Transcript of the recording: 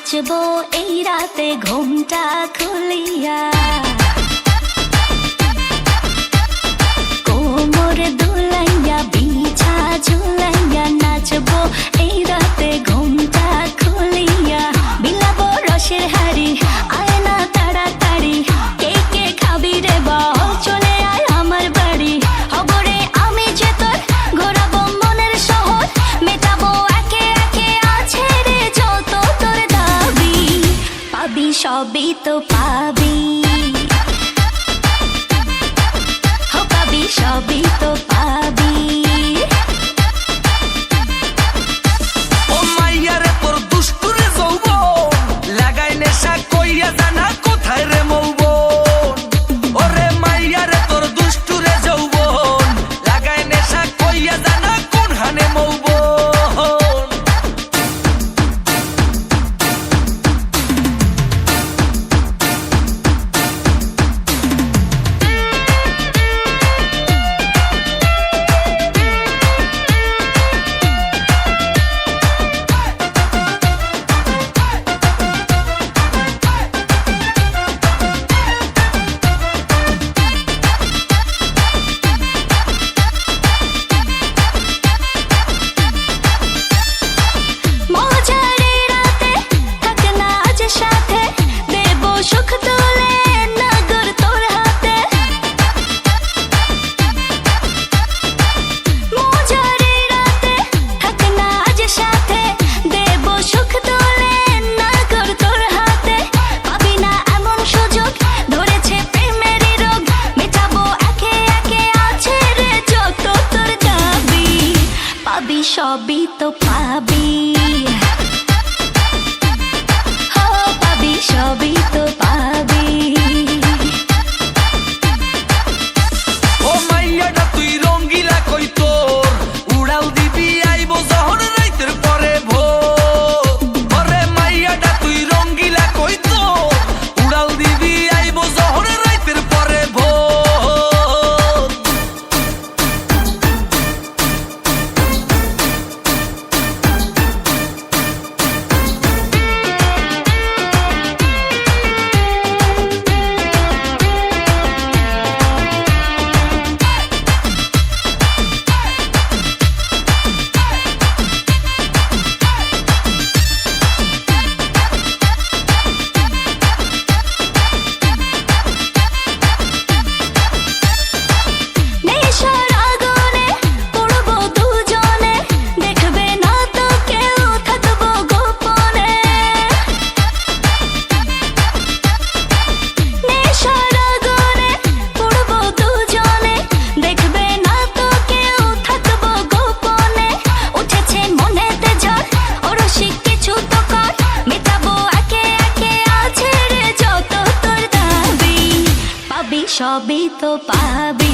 নাচবো এই রাতে ঘুমটা খুলিয়া, কোমর দুলাইয়া বিছা ঝুলাইয়া নাচবো এই রাতে ঘুমটা খুলিয়া। বিলাবো রসের হাড়ি আয় না তাড়াতাড়ি, কে কে খাবি রে বল চলে আয় আমার বাড়ি। হবরে আমি যে তোর ঘোরাবো মনের শহর, মেটাবো একে একে আছে রে যত তোর দাবি। পাবি সবই তো পাবি, পাবি সবই তো পাবি। ও মাইয়ারে তোর দুষ্টুরে যৌবন লাগাই নেশা কইয়া জানা কোথায় রে মৌবন। ওরে মাইয়ারে তোর দুষ্টুরে যৌবন লাগাই নেশা কইয়া জানা কোন হানে মৌবন। সবই তো পাবি, পাবি সবই তো পাবি। ও মাইয়াটা তুই রঙ্গিলা কই তোর উড়াল দিবি আইবো যখন রাইতের পরে ভোর। ওরে মাইয়াটা তুই রঙ্গিলা কই তোর উড়াল দিবি আইবো যখন রাইতের পরে ভোর। সবই তো পাবি।